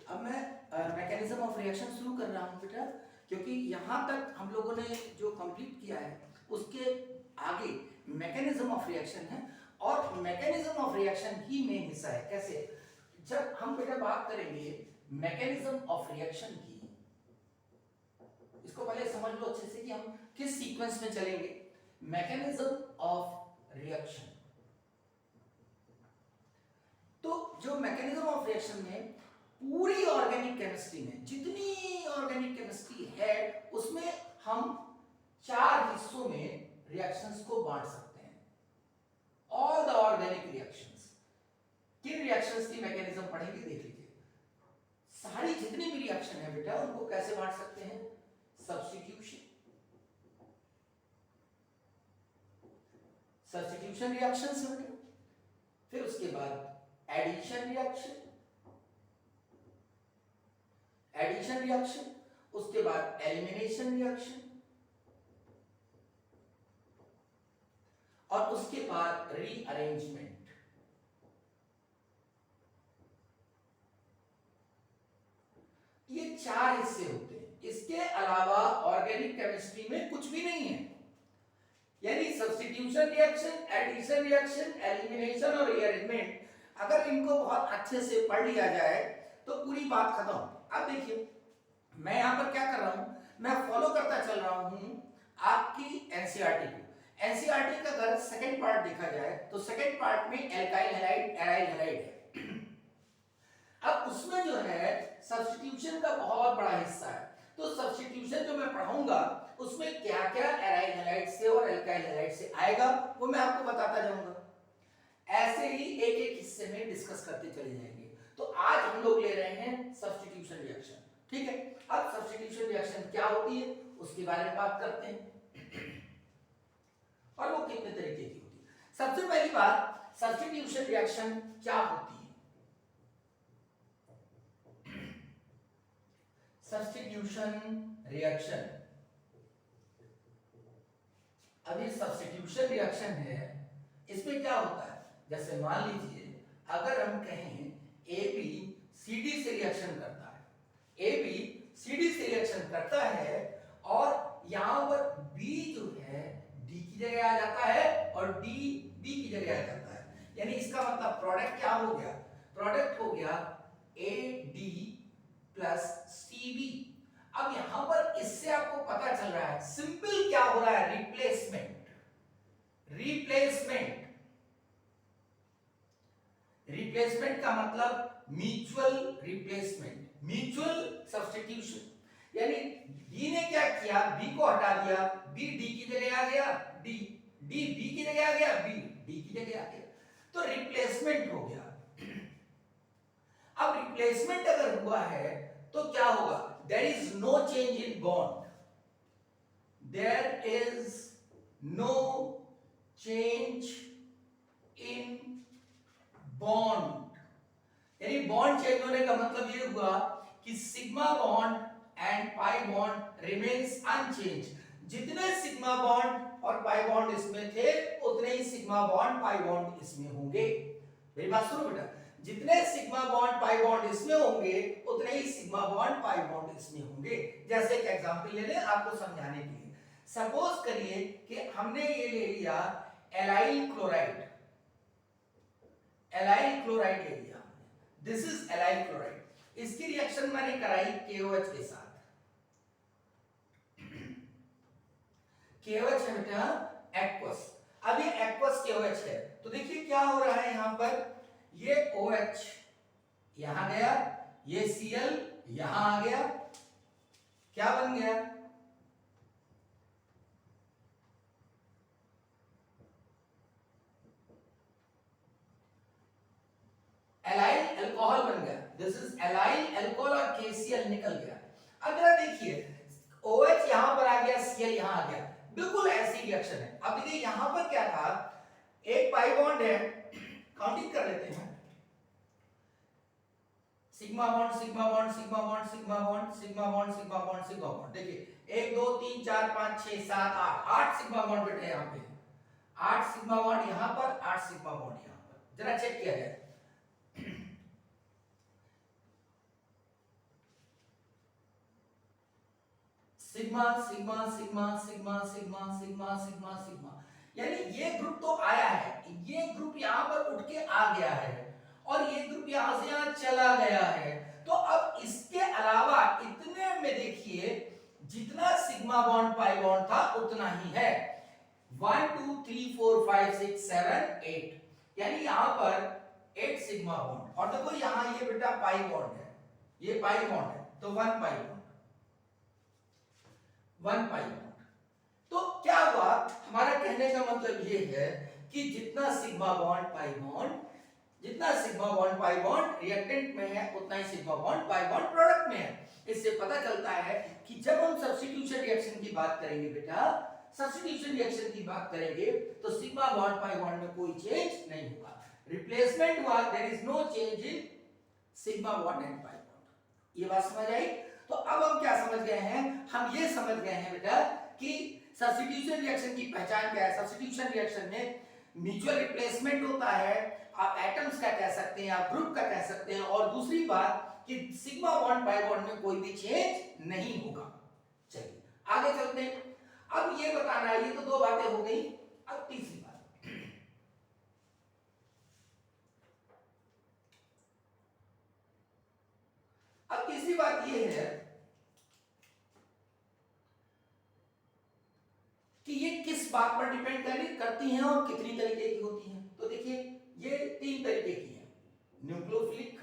अब मैं mechanism of reaction शुरू कर रहा हूँ बेटा, क्योंकि यहाँ तक हम लोगों ने जो कंप्लीट किया है उसके आगे मैकेनिज्म ऑफ रिएक्शन है, और mechanism of reaction he main हिस्सा है। कैसे? जब हम बेटा बात करेंगे मैकेनिज्म ऑफ रिएक्शन की, इसको पहले समझ लो अच्छे से कि हम किस सीक्वेंस में चलेंगे। मैकेनिज्म ऑफ रिएक्शन, तो जो मैकेनिज्म ऑफ रिएक्शन में पूरी ऑर्गेनिक केमिस्ट्री में जितनी ऑर्गेनिक केमिस्ट्री है उसमें हम 4 हिस्सों में रिएक्शंस को बांट सकते हैं। ऑल द ऑर्गेनिक रिएक्शंस, किन रिएक्शंस की मैकेनिज्म पढ़ेंगे देख लीजिए। सारी जितनी भी रिएक्शन है बेटा उनको कैसे बांट सकते हैं? सब्स्टिट्यूशन रिएक्शंस है बेटा, फिर उसके बाद एडिशन रिएक्शन, उसके बाद एलिमिनेशन रिएक्शन, और उसके बाद रीअरेंजमेंट। ये 4 हिस्से होते हैं। इसके अलावा ऑर्गेनिक केमिस्ट्री में कुछ भी नहीं है। यानी substitution reaction, addition reaction, elimination और रीअरेंजमेंट, अगर इनको बहुत अच्छे से पढ़ लिया जाए तो पूरी बात खत्म। अब देखिए मैं यहां पर क्या कर रहा हूं, मैं फॉलो करता चल रहा हूं आपकी एनसीईआरटी को। एनसीईआरटी का अगर सेकंड पार्ट देखा जाए तो सेकंड पार्ट में एल्काइल हैलाइड, एराइल हैलाइड है। अब उसमें जो है सब्स्टिट्यूशन का बहुत बड़ा हिस्सा है, तो सब्स्टिट्यूशन जो मैं पढ़ाऊंगा उसमें क्या क्या एराइल हैलाइड से और एल्काइल हैलाइड से आएगा वो मैं आपको बताता जाऊंगा। ऐसे ही एक एक हिस्से में डिस्कस करते चले जाएंगे। तो आज हम लोग ले रहे हैं सब्स्टिट्यूशन रिएक्शन, ठीक है। अब सब्स्टिट्यूशन रिएक्शन क्या होती है उसके बारे में बात करते हैं, और वो कितने तरीके की होती है। सबसे पहली बात, सब्स्टिट्यूशन रिएक्शन क्या होती है? सब्स्टिट्यूशन रिएक्शन, अब ये सब्स्टिट्यूशन रिएक्शन है, इसमें क्या होता है? जैसे मान लीजिए अगर हम कहें AB CD से रिएक्शन करता है, AB CD से रिएक्शन करता है और यहां पर B जो है D की जगह आ जाता है और D B की जगह आ जाता है। यानी इसका मतलब प्रोडक्ट क्या हो गया? प्रोडक्ट हो गया AD प्लस CB। अब यहां पर इससे आपको पता चल रहा है सिंपल क्या हो रहा है? रिप्लेसमेंट का मतलब म्यूचुअल रिप्लेसमेंट, म्यूचुअल सब्स्टिट्यूशन। यानी डी ने क्या किया? बी को हटा दिया, बी डी की जगह आ गया, डी डी बी की जगह आ गया, बी डी की जगह आ गया, तो रिप्लेसमेंट हो गया। अब रिप्लेसमेंट अगर हुआ है तो क्या होगा? There is no change in bond, there is no change in bond. यानी बॉन्ड चेंज होने का मतलब ये हुआ कि sigma bond and pi bond remains unchanged. जितने सिग्मा बॉन्ड और पाई बॉन्ड इसमें थे उतने ही सिग्मा बॉन्ड पाई बॉन्ड इसमें होंगे। मेरी बात सुनो बेटा, जितने सिग्मा बॉन्ड पाई बॉन्ड इसमें होंगे उतने ही सिग्मा बॉन्ड पाई बॉन्ड इसमें होंगे। जैसे एक एग्जांपल ले लें आपको समझाने के लिए। सपोज करिए कि हमने ये ले लिया एलाइल क्लोराइड, एलाइल क्लोराइड ले लिया हमने, दिस इज एलाइल क्लोराइड। इसकी रिएक्शन मैंने कराई KOH के साथ। KOH है बेटा एक्वस। अब ये एक्वस KOH है तो देखिए क्या हो रहा है यहां पर, ये OH यहां गया, ये Cl यहां आ गया, क्या बन गया? एलाइल अल्कोहल बन गया, दिस इज एलाइल अल्कोहल और KCl निकल गया। अगला देखिए OH यहां पर आ गया, Cl यहां आ गया, बिल्कुल ऐसी रिएक्शन है। अब देखिए यहां पर क्या था, एक पाई बॉन्ड है, काउंटिंग कर लेते हैं, sigma bond sigma bond sigma bond sigma bond sigma bond sigma bond sigma bond. देखिए 1 2 3 4 5 6 7 8, 8 सिग्मा बॉन्ड बेटे यहां पे, 8 सिग्मा बॉन्ड यहां पर, 8 सिग्मा बॉन्ड यहां पर। जरा चेक किया जाए, sigma sigma sigma sigma sigma sigma sigma sigma, यानी ये ग्रुप तो आया है, ये ग्रुप यहाँ पर उठ के आ गया है और ये ग्रुप यहाँ से यहाँ चला गया है। तो अब इसके अलावा इतने में देखिए जितना सिग्मा बॉन्ड पाई बॉन्ड था उतना ही है, 1 2 3 4 5 6 7 8, यानी यहाँ पर 8 सिग्मा बॉन्ड, और देखो यहाँ ये बेटा पाई बॉन्ड है, ये पाई बॉन्ड है, तो 1 पाई बॉन्ड, 1 पाई बॉन्ड। तो क्या हुआ, हमारा कहने का मतलब ये है कि जितना सिग्मा बॉन्ड पाई बॉन्ड, जितना sigma bond pi bond reactant में है उतना ही sigma bond pi bond product में है। इससे पता चलता है कि जब हम सब्स्टिट्यूशन रिएक्शन की बात करेंगे बेटा, सब्स्टिट्यूशन रिएक्शन की बात करेंगे तो सिग्मा बॉन्ड पाई बॉन्ड में कोई चेंज नहीं होगा, रिप्लेसमेंट हुआ, there is no change in sigma bond and pi bond. ये बात समझ आई? तो अब हम क्या समझ गए हैं, हम ये समझ गए हैं बेटा कि सब्स्टिट्यूशन रिएक्शन की पहचान क्या है। सब्स्टिट्यूशन रिएक्शन में म्यूचुअल रिप्लेसमेंट होता है, आप एटम्स का कह सकते हैं, आप ग्रुप का कह सकते हैं, और दूसरी बात कि सिग्मा बॉन्ड पाई बॉन्ड में कोई भी चेंज नहीं होगा। चलिए आगे चलते हैं। अब ये बताना है, ये तो दो बातें हो गई, अब तीसरी बात। अब तीसरी बात ये है कि ये किस बात पर डिपेंड करती हैं और कितनी तरीके की होती हैं। तो देखिए ये 3 तरीके की हैं, nucleophilic,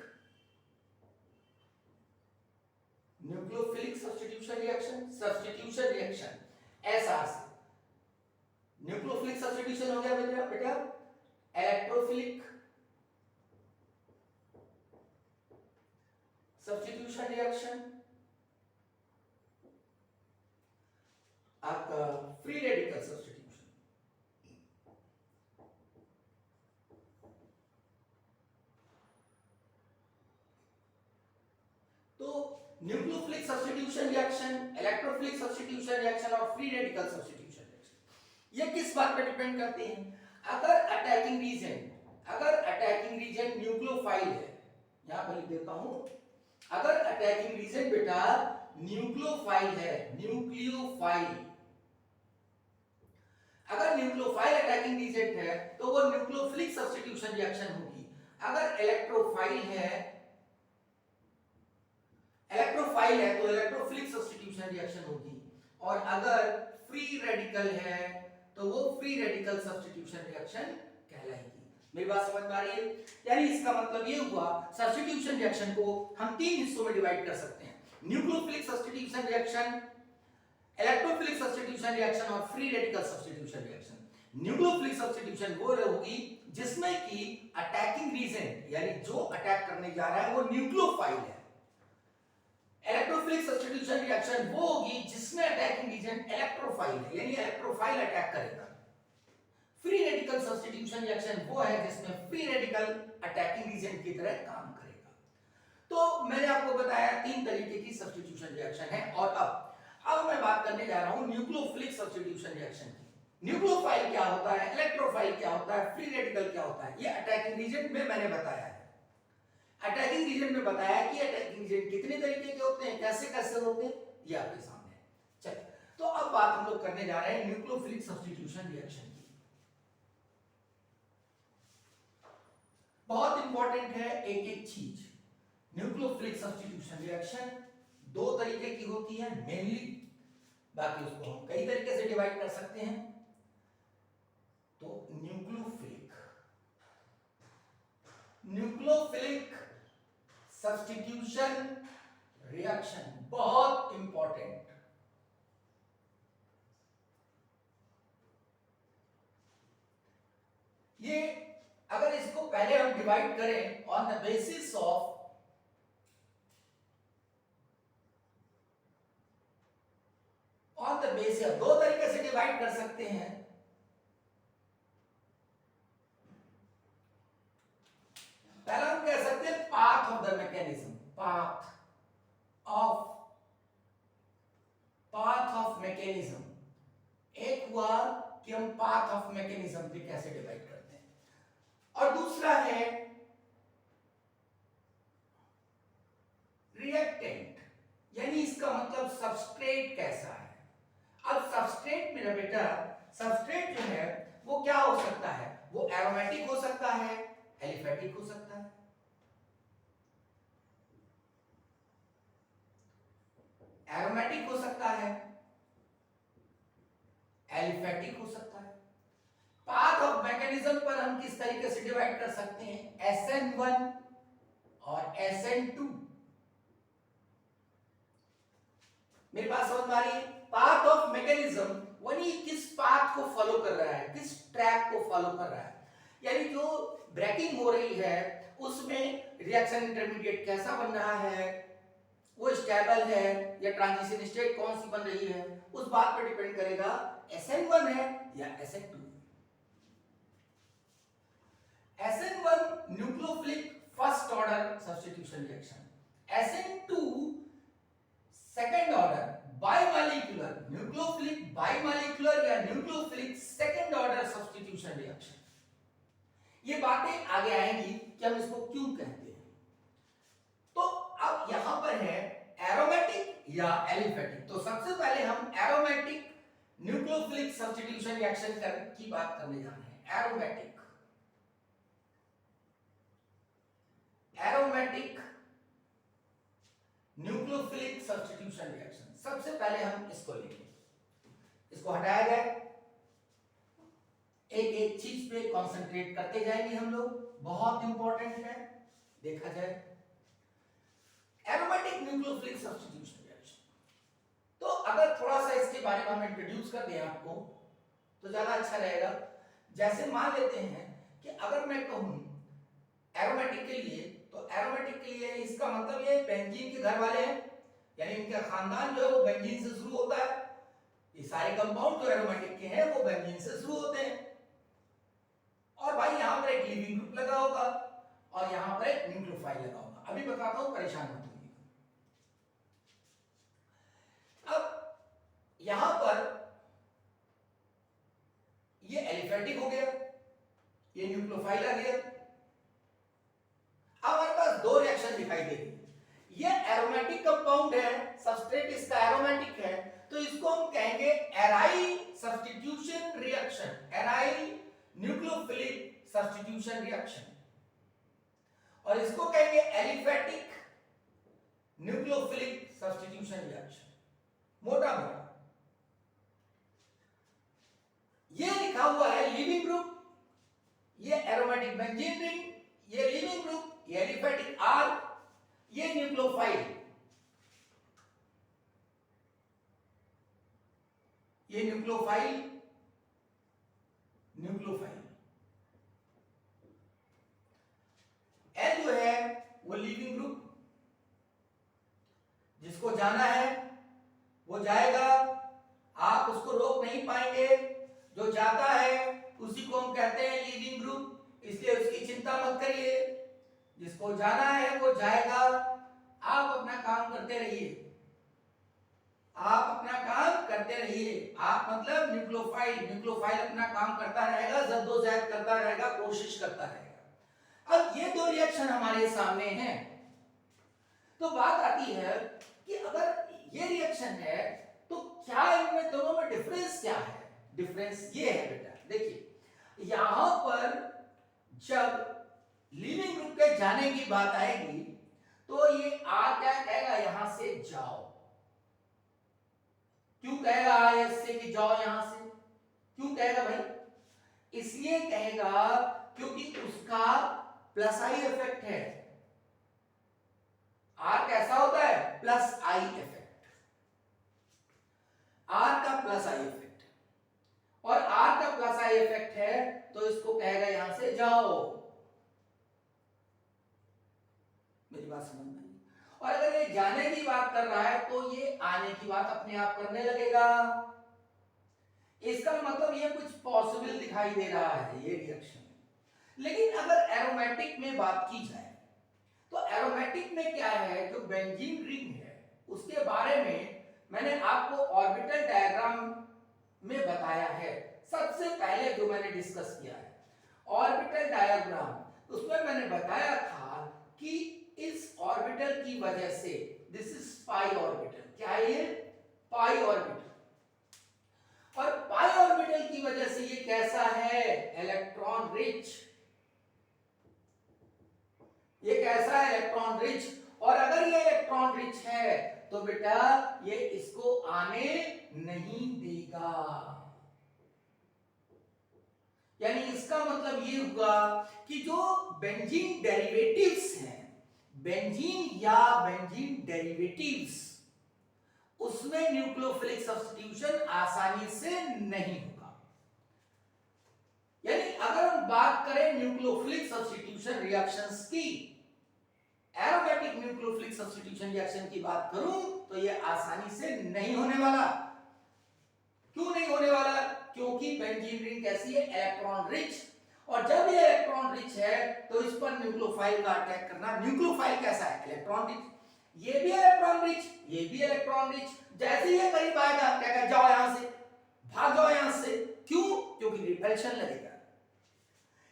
nucleophilic substitution reaction, substitution reaction SR से। न्यूक्लियोफिलिक सब्स्टिट्यूशन हो गया बेटा इलेक्ट्रोफिलिक सब्स्टिट्यूशन रिएक्शन, आपका फ्री रेडिकल सब्स्टिट्यूशन। तो nucleophilic substitution reaction, electrophilic substitution reaction और फ्री रेडिकल सब्स्टिट्यूशन रिएक्शन, ये किस बात पर डिपेंड करते हैं। अगर अटैकिंग रीजन न्यूक्लियोफाइल है, यहां पर लिख देता हूं, अगर अटैकिंग रीजन बेटा न्यूक्लियोफाइल है, न्यूक्लियोफाइल, अगर न्यूक्लियोफाइल अटैकिंग रीजन है तो वो न्यूक्लियोफिलिक सब्स्टिट्यूशन रिएक्शन होगी। अगर इलेक्ट्रोफाइल है तो इलेक्ट्रोफिलिक सब्स्टिट्यूशन रिएक्शन होगी, और अगर फ्री रेडिकल है तो वो फ्री रेडिकल सब्स्टिट्यूशन रिएक्शन कहलाएगी। मेरी बात समझ में आ रही है? यानी इसका मतलब ये हुआ सब्स्टिट्यूशन रिएक्शन को हम 3 हिस्सों में डिवाइड कर सकते हैं, nucleophilic substitution reaction, electrophilic substitution reaction और free radical substitution reaction. Nucleophilic substitution वो होगी जिसमें कि अटैकिंग रीजन यानी जो अटैक करने जा रहा है वो न्यूक्लियोफाइल है। इलेक्ट्रोफिलिक सब्स्टिट्यूशन रिएक्शन वो होगी जिसमें अटैकिंग रीजन इलेक्ट्रोफाइल है, यानी इलेक्ट्रोफाइल अटैक करेगा। फ्री रेडिकल सब्स्टिट्यूशन रिएक्शन वो है जिसमें फ्री रेडिकल अटैकिंग रीजन की तरह काम करेगा। तो मैंने आपको बताया 3 तरीके की सब्स्टिट्यूशन रिएक्शन है, और अब मैं बात करने जा रहा हूं न्यूक्लियोफिलिक सब्स्टिट्यूशन रिएक्शन की। न्यूक्लियोफाइल क्या होता है, इलेक्ट्रोफाइल क्या होता है, फ्री रेडिकल क्या होता है, ये अटैकिंग रीजन में मैंने बताया है। अटैकिंग रीजन में बताया कि अटैकिंग रीजन कितने तरीके के होते हैं, कैसे कैसे होते हैं, ये आपके सामने है। चलिए तो अब बात हम लोग करने जा रहे हैं न्यूक्लियोफिलिक सब्स्टिट्यूशन रिएक्शन की। बहुत इंपॉर्टेंट है एक एक चीज। न्यूक्लियोफिलिक सब्स्टिट्यूशन रिएक्शन 2 तरीके की होती है मेनली, बाकी उसको हम कई तरीके से डिवाइड कर सकते हैं। तो न्यूक्लियोफिलिक सब्स्टिट्यूशन रिएक्शन बहुत इंपॉर्टेंट। ये अगर इसको पहले हम डिवाइड करें ऑन द बेसिस ऑफ दो तरीके से डिवाइड कर सकते हैं। पहला हम कह सकते हैं path of the mechanism, path of mechanism. एक हुआ कि हम पाथ ऑफ मैकेनिज्म पे कैसे डिवाइड करते हैं, और दूसरा है रिएक्टेंट, यानी इसका मतलब सबस्ट्रेट कैसा है। सबस्ट्रेट में ना बेटा, सबस्ट्रेट जो है वो क्या हो सकता है, वो एरोमेटिक हो सकता है, एलिफेटिक हो सकता है। एरोमेटिक हो सकता है, एलिफेटिक हो सकता है। पाथ ऑफ मैकेनिज्म पर हम किस तरीके से डिवाइड कर सकते हैं, SN1 और SN2। मेरे पास समझ में आ रही है? पाथ ऑफ मैकेनिज्म यानी किस पाथ को फॉलो कर रहा है, किस ट्रैक को फॉलो कर रहा है, यानी जो ब्रेकिंग हो रही है उसमें रिएक्शन इंटरमीडिएट कैसा बन रहा है, वो स्टेबल है या ट्रांजिशन स्टेट कौन सी बन रही है, उस बात पर डिपेंड करेगा SN1 है या SN2। SN1 nucleophilic first order substitution reaction, SN2 second order bimolecular nucleophilic bimolecular या nucleophilic second order substitution reaction. ये बातें आगे आएंगी कि हम इसको क्यों कहते हैं। तो अब यहां पर है एरोमेटिक या एलिफेटिक। तो सबसे पहले हम एरोमेटिक न्यूक्लियोफिलिक सब्स्टिट्यूशन रिएक्शन की बात करने जा रहे हैं। एरोमेटिक न्यूक्लियोफिलिक सब्स्टिट्यूशन रिएक्शन, सबसे पहले हम इसको लेंगे, इसको हटाया जाए, एक एक चीज पे कंसंट्रेट करते जाएंगे हम लोग, बहुत इंपॉर्टेंट है। देखा जाए एरोमेटिक न्यूक्लियोफिलिक सब्स्टिट्यूशन रिएक्शन, तो अगर थोड़ा सा इसके बारे में हम इंट्रोड्यूस कर दें आपको तो ज्यादा अच्छा रहेगा। जैसे मान लेते हैं कि अगर मैं कहूं एरोमेटिक के लिए, तो एरोमेटिक के लिए इसका मतलब ये बेंजीन के घर वाले हैं, यानी इनका खानदान जो है वो बेंजीन से शुरू होता है। ये सारे कंपाउंड जो एरोमेटिक के हैं वो बेंजीन से शुरू होते हैं। और भाई यहां पर एक लीविंग ग्रुप लगा होगा और यहां पर एक न्यूक्लियोफाइल लगा होगा। अभी बताता हूं, परेशान मत होइए। अब यहां पर ये एलिफेटिक हो गया, ये न्यूक्लियोफाइल आ गया। अब हमारे पास दो रिएक्शन दिखाई देगी। ये एरोमेटिक कंपाउंड है, सबस्ट्रेट इसका एरोमेटिक है, तो इसको हम कहेंगे aryl substitution reaction, aryl nucleophilic substitution reaction. और इसको कहेंगे एलिफेटिक न्यूक्लियोफिलिक सब्स्टिट्यूशन रिएक्शन। मोटा मोटा ये लिखा हुआ है लीविंग ग्रुप, ये एरोमेटिक बेंजीन रिंग, ये लीविंग ग्रुप, ये एलिफेटिक आर, ये न्यूक्लियोफाइल, ये न्यूक्लियोफाइल, न्यूक्लियोफाइल। एल जो है वो लीविंग ग्रुप, जिसको जाना है वो जाएगा, आप उसको रोक नहीं पाएंगे। जो जाता है उसी को हम कहते हैं लीविंग ग्रुप, इसलिए उसकी चिंता मत करिए। जिसको जाना है वो जाएगा, आप अपना काम करते रहिए, आप अपना काम करते रहिए। आप मतलब न्यूक्लियोफाइल, न्यूक्लियोफाइल अपना काम करता रहेगा, जद्दोजहद करता रहेगा, कोशिश करता रहेगा। अब ये दो रिएक्शन हमारे सामने हैं, तो बात आती है कि अगर ये रिएक्शन है तो क्या इनमें दोनों में डिफरेंस क्या है। डिफरेंस ये है बेटा, देखिए यहां पर जब लीविंग ग्रुप के जाने की बात आएगी तो ये आ क्या कहेगा, यहां से जाओ। क्यों कहेगा इससे कि जाओ यहां से, क्यों कहेगा भाई, इसलिए कहेगा क्योंकि उसका प्लस आई इफेक्ट है। आर कैसा होता है, प्लस आई इफेक्ट, आर का प्लस आई इफेक्ट, और आर का प्लस आई इफेक्ट है तो इसको कहेगा यहां से जाओ। मेरी बात समझ में आई? और अगर ये जाने की बात कर रहा है तो ये आने की बात अपने आप करने लगेगा। इसका मतलब ये कुछ पॉसिबल दिखाई दे रहा है ये रिएक्शन। लेकिन अगर एरोमेटिक में बात की जाए तो एरोमेटिक में क्या है, जो बेंजीन रिंग है उसके बारे में मैंने आपको ऑर्बिटल डायग्राम में बताया है। सबसे पहले जो मैंने डिस्कस किया है ऑर्बिटल डायग्राम, उसमें मैंने बताया था कि इस ऑर्बिटल की वजह से, दिस इज पाई ऑर्बिटल, क्या है ये, पाई ऑर्बिटल, लेवल की वजह से ये कैसा है, इलेक्ट्रॉन रिच। ये कैसा है, इलेक्ट्रॉन रिच। और अगर ये इलेक्ट्रॉन रिच है तो बेटा ये इसको आने नहीं देगा। यानी इसका मतलब ये हुआ कि जो बेंजीन डेरिवेटिव्स हैं, बेंजीन या बेंजीन डेरिवेटिव्स, उसमें न्यूक्लियोफिलिक सब्स्टिट्यूशन आसानी से नहीं होगा। यानी अगर हम बात करें न्यूक्लियोफिलिक सब्स्टिट्यूशन रिएक्शंस की, एरोमेटिक न्यूक्लियोफिलिक सब्स्टिट्यूशन रिएक्शन की बात करूं तो ये आसानी से नहीं होने वाला। क्यों नहीं होने वाला? क्योंकि बेंजीन रिंग कैसी है, इलेक्ट्रॉन रिच। और जब ये इलेक्ट्रॉन रिच है तो इस पर न्यूक्लियोफाइल का अटैक करना, न्यूक्लियोफाइल कैसा है, इलेक्ट्रॉन रिच। ये भी इलेक्ट्रॉन रिच, ये भी इलेक्ट्रॉन रिच। जैसे ये करीब आएगा क्या कहेगा, जाओ यहां से, भाग जाओ यहां से। क्यों? क्योंकि रिपल्शन लगेगा।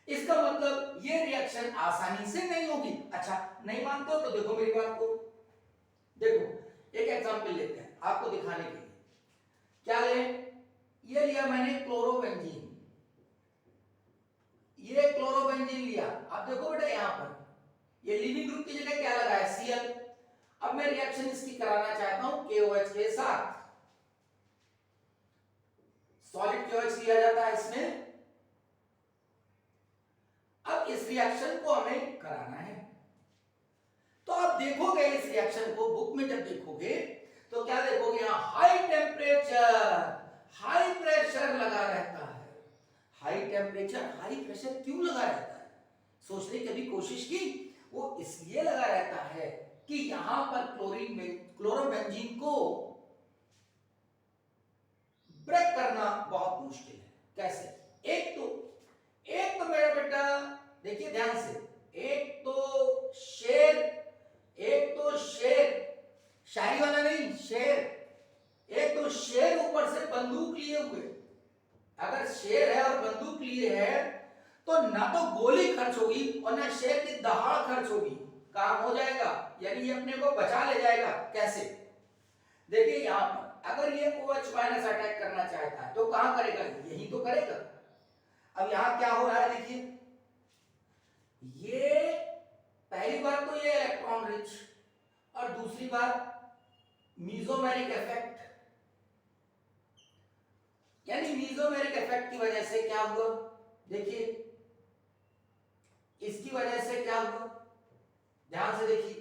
इसका मतलब ये रिएक्शन आसानी से नहीं होगी। अच्छा नहीं मानते हो तो देखो मेरी बात को, देखो एक एग्जांपल लेते हैं आपको दिखाने के लिए। क्या लें? ये लिया मैंने क्लोरोबेंजीन, ये क्लोरोबेंजीन लिया। अब देखो बेटा यहां पर ये लिविंग ग्रुप की जगह क्या लगा है, Cl। अब मैं रिएक्शन इसकी कराना चाहता हूं KOH के साथ। सॉलिड KOH लिया जाता है इसमें। अब इस रिएक्शन को हमें कराना है, तो आप देखोगे इस रिएक्शन को बुक में जब देखोगे तो क्या देखोगे, यहां हाई टेम्परेचर हाई प्रेशर लगा रहता है। हाई टेम्परेचर हाई प्रेशर क्यों लगा रहता है, सोचने की कभी कोशिश की? वो इसलिए लगा रहता है कि यहां पर क्लोरोबेंजीन को ब्रेक करना बहुत मुश्किल है। कैसे? एक तो मेरा बेटा देखिए ध्यान से, एक तो शेर, शायरी वाला नहीं, शेर, एक तो शेर ऊपर से बंदूक लिए हुए। अगर शेर है और बंदूक लिए है तो ना तो गोली खर्च होगी और ना शेर की दहाड़ खर्च होगी, काम हो जाएगा। यानी ये अपने को बचा ले जाएगा। कैसे? देखिए यहां पर अगर ये OH माइनस अटैक करना चाहता है तो कहां करेगा, यही तो करेगा। अब यहां क्या हो रहा है देखिए, ये पहली बार तो ये इलेक्ट्रॉन रिच और दूसरी बार मीजोमेरिक इफेक्ट, यानी मीजोमेरिक इफेक्ट की वजह से क्या हुआ, देखिए इसकी वजह से क्या हुआ, ध्यान से देखिए,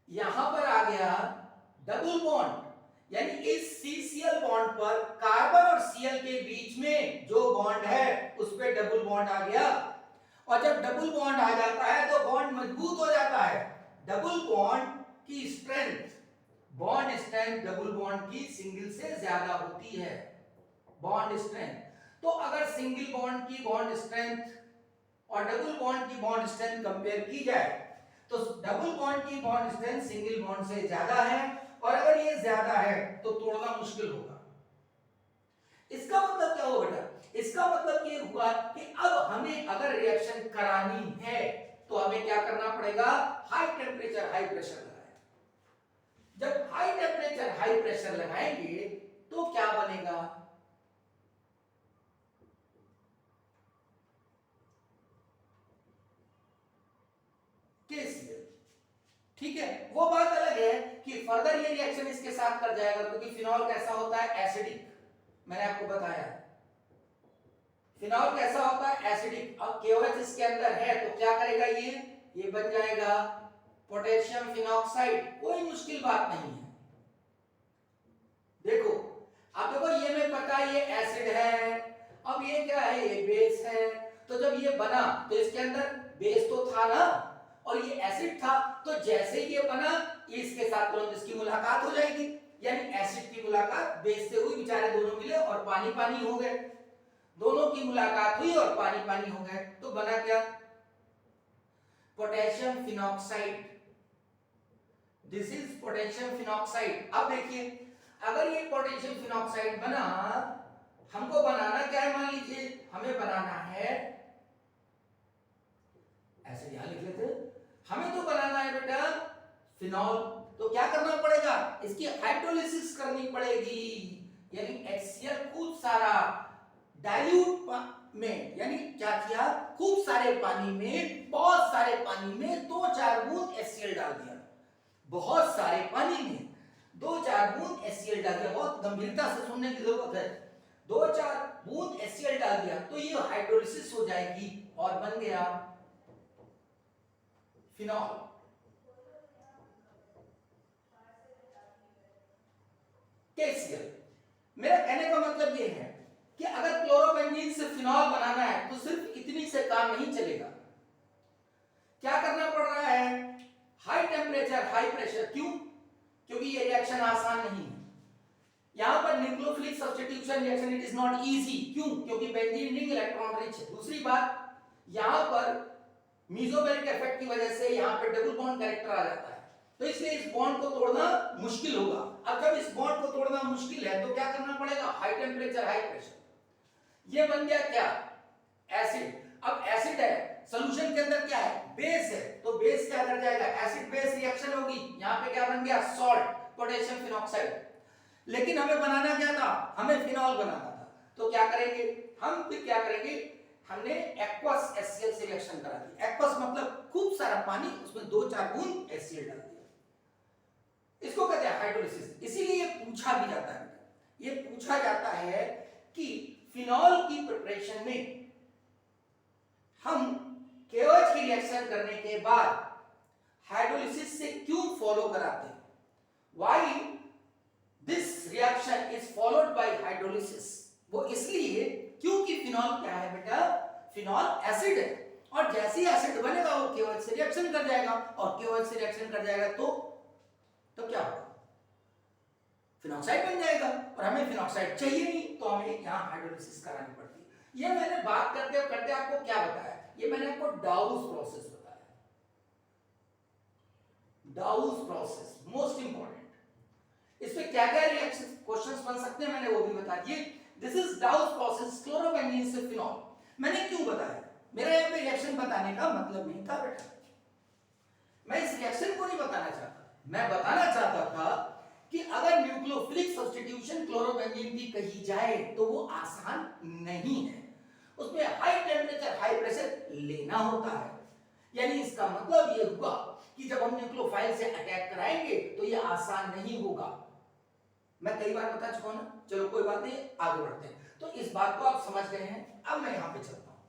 यहां पर आ गया डबल बॉन्ड। यानी इस CCl बॉन्ड पर कार्बन और Cl के बीच में जो बॉन्ड है उस पे डबल बॉन्ड आ गया। और जब डबल बॉन्ड आ जाता है तो बॉन्ड मजबूत हो जाता है। डबल बॉन्ड की strength, bond strength double bond की सिंगल से ज्यादा होती है, बॉन्ड स्ट्रेंथ। तो अगर सिंगल बॉन्ड की बॉन्ड स्ट्रेंथ और डबल बॉन्ड की बॉन्ड स्ट्रेंथ कंपेयर की जाए तो डबल बॉन्ड की बॉन्ड स्ट्रेंथ सिंगल बॉन्ड से ज्यादा है, और अगर ये ज्यादा है तो तोड़ना मुश्किल होगा। इसका मतलब क्या हुआ बेटा, इसका मतलब ये हुआ कि अब हमें अगर रिएक्शन करानी है तो हमें क्या करना पड़ेगा, हाई टेम्परेचर हाई प्रेशर लगाएं। जब हाई टेम्परेचर हाई प्रेशर लगाएंगे तो क्या बनेगा, KCl। ठीक है, वो बात अलग है कि फर्दर ये रिएक्शन इसके साथ कर जाएगा, क्योंकि फिनॉल कैसा होता है, एसिडिक। मैंने आपको बताया फिनॉल कैसा होता है, एसिडिक। अब KOH इसके अंदर है तो क्या करेगा, ये बन जाएगा पोटेशियम फिनॉक्साइड। कोई मुश्किल बात नहीं है। देखो अब देखो, ये मैं पता ये एसिड है, अब ये क्या है, ये बेस है। तो जब ये बना तो इसके अंदर बेस तो था ना, और ये एसिड था, तो जैसे ही ये बना इसके साथ तुरंत इसकी मुलाकात हो जाएगी। यानी एसिड की मुलाकात बेस से हुई, बेचारे दोनों मिले और पानी पानी हो गए। दोनों की मुलाकात हुई और पानी पानी हो गए, तो बना क्या, potassium phenoxide. This is potassium phenoxide. अब देखिए अगर ये पोटेशियम फिनॉक्साइड बना, हमको बनाना क्या है, मान लीजिए हमें बनाना है, ऐसे यहां लिख लेते, हमें तो बनाना है बेटा फिनॉल। तो क्या करना पड़ेगा, इसकी हाइड्रोलिसिस करनी पड़ेगी, यानी HCl खूब सारा डाइल्यूट में, यानी क्या किया, खूब सारे पानी में, बहुत सारे पानी में 2-4 बूंद HCl डाल दिया, बहुत सारे पानी में 2-4 बूंद HCl डाल दिया, बहुत गंभीरता से सुनने की जरूरत है, 2-4 बूंद HCl डाल दिया तो ये हाइड्रोलिसिस हो जाएगी और बन गया फिनॉल। KCl। मेरा कहने का मतलब ये है कि अगर क्लोरोबेंजीन से फिनॉल बनाना है तो सिर्फ इतनी से काम नहीं चलेगा, क्या करना पड़ रहा है, हाई टेम्परेचर हाई प्रेशर। क्यों, क्योंकि ये रिएक्शन आसान नहीं है, यहां पर nucleophilic substitution reaction it is not easy. क्यों, क्योंकि बेंजीन रिंग इलेक्ट्रॉन रिच है। दूसरी बात, यहां पर मेसोबैरिक इफेक्ट की वजह से यहां पे डबल बॉन्ड कैरेक्टर आ जाता है, तो इसलिए इस बॉन्ड को तोड़ना मुश्किल होगा। अब जब इस बॉन्ड को तोड़ना मुश्किल है तो क्या करना पड़ेगा, हाई टेम्परेचर हाई प्रेशर। ये बन गया क्या, एसिड। अब एसिड है, सॉल्यूशन के अंदर क्या है, बेस है, तो बेस क्या कर जाएगा, एसिड बेस रिएक्शन होगी, यहां पे क्या बन गया, सॉल्ट, पोटेशियम फिनॉक्साइड। लेकिन हमें बनाना क्या था, हमें फिनॉल बनाना था, तो क्या करेंगे हम, फिर क्या करेंगे, हमने एक्वस HCl से रिएक्शन करा दी। एक्वस मतलब खूब सारा पानी, उसमें 2-4 बूंद HCl डाल दिया, इसको कहते हैं हाइड्रोलिसिस। इसीलिए ये पूछा भी जाता है, ये पूछा जाता है कि फिनॉल की प्रिपरेशन में हम KOH की रिएक्शन करने के बाद हाइड्रोलिसिस से क्यों फॉलो कराते हैं, why this reaction is followed by hydrolysis. वो इसलिए क्योंकि फिनॉल क्या है बेटा, फिनॉल एसिड है, और जैसे ही एसिड बनेगा वो KOH से रिएक्शन कर जाएगा, और KOH से रिएक्शन कर जाएगा तो क्या होगा, फिनॉक्साइड बन जाएगा, और हमें फिनॉक्साइड चाहिए नहीं, तो हमें यहां हाइड्रोलिसिस करानी पड़ती है। ये मैंने बात करते करते आपको क्या बताया, ये मैंने आपको डाउस प्रोसेस बताया, डाउस प्रोसेस मोस्ट इंपॉर्टेंट। इसमें क्या क्या रिएक्शन क्वेश्चंस बन सकते हैं मैंने वो भी बता दिए। दिस इज डाउस प्रोसेस, क्लोरोबेंजीन से फिनॉल। मैंने क्यों बताया, मेरा यहाँ पे रिएक्शन बताने का मतलब नहीं था बेटा, मैं इस रिएक्शन को नहीं बताना चाहता, मैं बताना चाहता था कि अगर न्यूक्लियोफिलिक सब्स्टिट्यूशन क्लोरोबेंजीन की कही जाए तो वो आसान नहीं है, उसमें हाई टेम्परेचर हाई प्रेशर लेना होता है। यानी इसका मतलब ये हुआ कि जब हम न्यूक्लियोफाइल से अटैक कराएंगे तो ये आसान नहीं होगा। मैं कई बार बता चुका हूं ना, चलो कोई बात नहीं, आगे बढ़ते हैं। तो इस बात को आप समझ गए हैं, अब मैं यहां पे चलता हूं।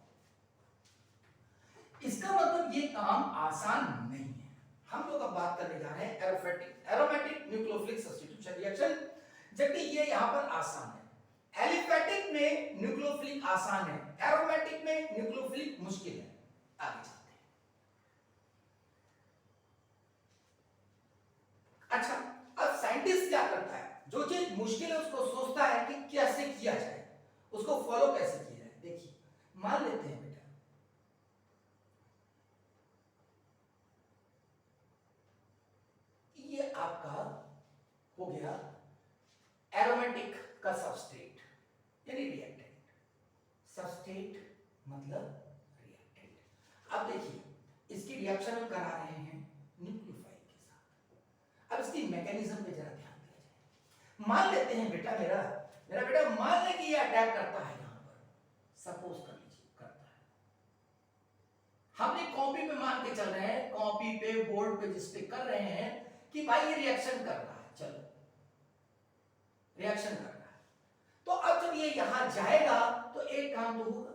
इसका मतलब ये काम आसान नहीं है। हम लोग अब बात करने जा रहे हैं एरोमेटिक न्यूक्लियोफिलिक सब्स्टिट्यूशन रिएक्शन, जबकि ये यहां पर आसान है। एलिफेटिक में न्यूक्लियोफिलिक आसान है, एरोमेटिक में न्यूक्लियोफिलिक मुश्किल है। आगे चलते हैं। अच्छा, अब साइंटिस्ट क्या करता है, जो चीज मुश्किल है उसको सोचता है कि कैसे किया जाए, उसको फॉलो कैसे किया जाए। देखिए, मान लेते हैं बेटा ये आपका हो गया एरोमेटिक का सबस्ट्रेट, यानी रिएक्टेंट। सबस्ट्रेट मतलब रिएक्टेंट। अब देखिए इसकी रिएक्शन हम करा रहे हैं न्यूक्लियोफाइल के साथ। अब इसकी मैकेनिज्म पे जरा ध्यान दिया जाए। मान लेते हैं बेटा मेरा बेटा मान ले कि ये अटैक करता है यहां पर, सपोज कर लीजिए करता है, हमने कॉपी पे मान के चल रहे हैं, कॉपी पे बोर्ड पे जिस पे कर रहे हैं कि भाई ये रिएक्शन कर रहा है, चलो रिएक्शन कर रहा है, तो अब जब ये यहां जाएगा तो एक काम तो होगा।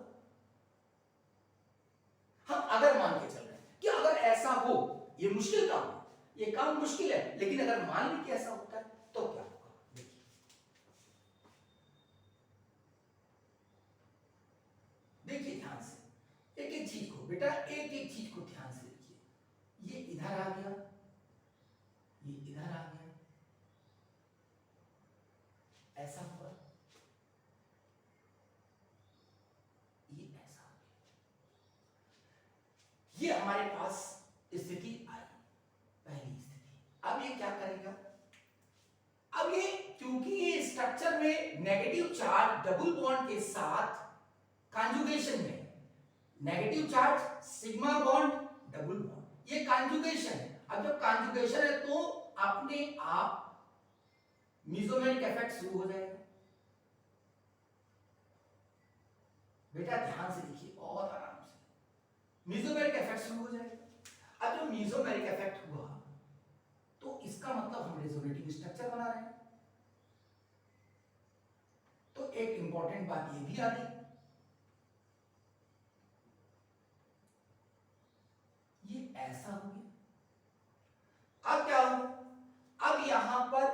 हम अगर मान के चल रहे हैं कि अगर ऐसा हो, ये मुश्किल काम है, ये काम मुश्किल है, लेकिन अगर मान ली कि ऐसा होता है तो क्या होगा। देखिए देखिए ध्यान से, एक एक चीज को बेटा, एक एक चीज को ध्यान से देखिए। ये इधर आ गया, ये इधर आ गया, ऐसा हुआ, ये ऐसा हो गया, ये हमारे पास स्थिति आई, पहली स्थिति। अब ये क्या करेगा, अब ये क्योंकि ये स्ट्रक्चर में नेगेटिव चार्ज डबल बॉन्ड के साथ कॉन्जुगेशन में, negative charge sigma bond double bond, ये कॉन्जुगेशन है। अब जब कॉन्जुगेशन है तो अपने आप मेसोमेरिक इफेक्ट शुरू हो जाएगा। बेटा ध्यान से देखिए, बहुत आराम से मेसोमेरिक इफेक्ट शुरू हो जाएगा। अब जो मेसोमेरिक इफेक्ट हुआ तो इसका मतलब हम रेजोनेटिंग स्ट्रक्चर बना रहे हैं। तो एक इंपॉर्टेंट बात ये भी आ गई, ये ऐसा हो गया। अब क्या हो, अब यहां पर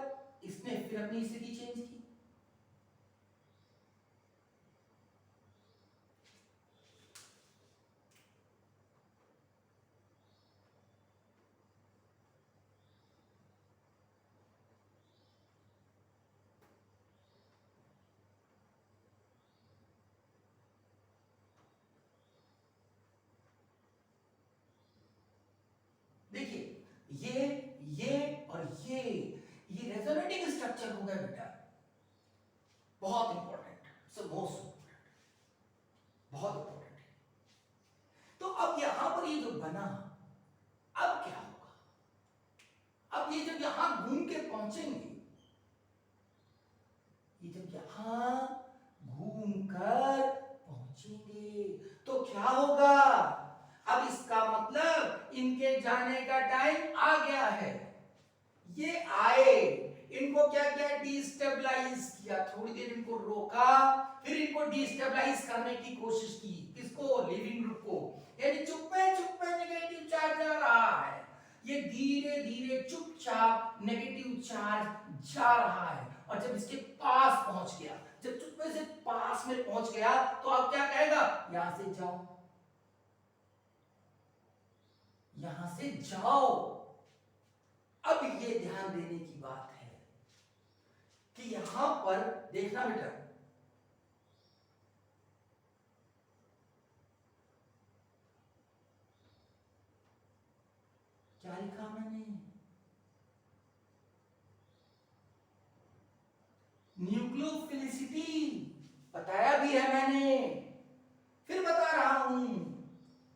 इसने फिर अपनी स्थिति चेंज की। देखिए ये और ये रेजोनेटिंग स्ट्रक्चर हो गया बेटा, बहुत इंपॉर्टेंट, मोस्ट इंपॉर्टेंट, बहुत इंपॉर्टेंट है। तो अब यहां पर ये जो बना, अब क्या होगा, अब ये जब यहां घूम के पहुंचेंगे, ये जब यहां घूम कर पहुंचेंगे तो क्या होगा, अब इसका मतलब इनके जाने का टाइम आ गया है। ये आए, इनको क्या किया, डिस्टेबलाइज किया, थोड़ी देर इनको रोका, फिर इनको डिस्टेबलाइज करने की कोशिश की। किसको, लिविंग ग्रुप को। यानी चुप्पे चुप्पे नेगेटिव चार्ज जा रहा है, ये धीरे धीरे चुपचाप नेगेटिव चार्ज जा रहा है। और जब इसके पास पहुंच गया, जब चुप्पे से पास में पहुंच गया तो अब क्या कहेगा, यहां से जाओ, यहां से जाओ। अब ये ध्यान देने की बात है कि यहां पर देखना बेटा, क्या लिखा मैंने, न्यूक्लियोफिलिसिटी बताया भी है मैंने, फिर बता रहा हूं,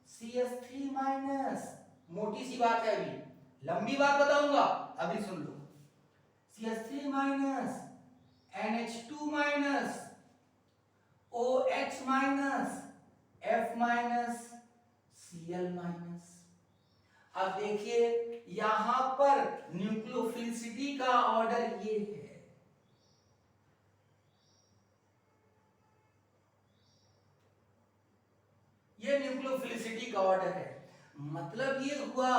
CH3 माइनस, मोटी सी बात है, अभी लंबी बात बताऊंगा, अभी सुन लो। CH3 minus, NH2 minus, OH minus, F minus, Cl minus. अब देखिए यहां पर न्यूक्लियोफिलिसिटी का ऑर्डर ये है, ये न्यूक्लियोफिलिसिटी का ऑर्डर है। मतलब ये हुआ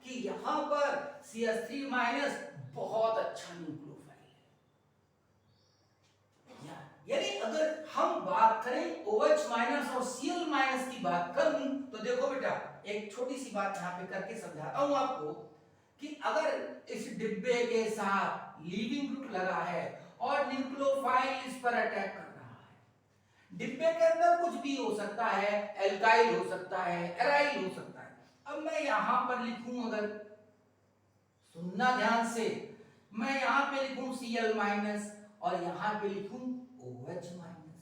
कि यहां पर CH3 माइनस बहुत अच्छा न्यूक्लियोफाइल है। यानी अगर हम बात करें OH माइनस और Cl माइनस की बात करूं तो देखो बेटा, एक छोटी सी बात यहां पे करके समझाता हूं आपको कि अगर इस डिब्बे के साथ लीविंग ग्रुप लगा है और न्यूक्लियोफाइल इस पर अटैक कर रहा है, डिब्बे के अंदर कुछ भी हो सकता है, एल्काइल हो सकता है, एराइल हो सकता है। अब मैं यहां पर लिखूं, अगर सुनना ध्यान से, मैं यहां पे लिखूं Cl माइनस और यहां पे लिखूं OH माइनस।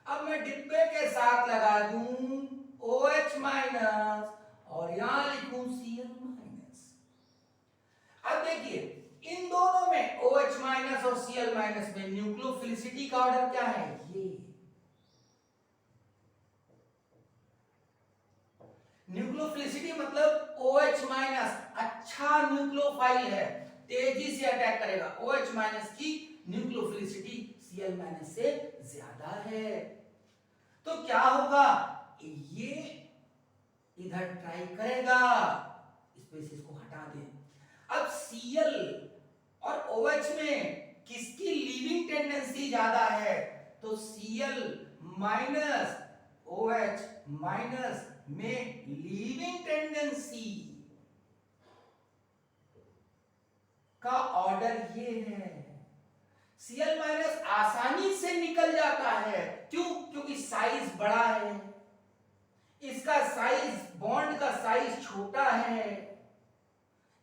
अब मैं डिब्बे के साथ लगा दूं OH माइनस और यहां लिखूं Cl माइनस। अब देखिए इन दोनों में OH माइनस और Cl माइनस में न्यूक्लियोफिलिसिटी का ऑर्डर क्या है, ये न्यूक्लियोफिलिसिटी मतलब OH माइनस अच्छा न्यूक्लियोफाइल है, तेजी से अटैक करेगा। OH माइनस की न्यूक्लियोफिलिसिटी Cl माइनस से ज्यादा है, तो क्या होगा, ये इधर ट्राई करेगा, स्पेसिस को हटा दें। अब Cl और OH में किसकी लीविंग टेंडेंसी ज्यादा है, तो Cl माइनस OH माइनस में लीविंग टेंडेंसी का ऑर्डर ये है। Cl माइनस आसानी से निकल जाता है, क्यों, क्योंकि साइज बड़ा है, इसका साइज, बॉन्ड का साइज छोटा है,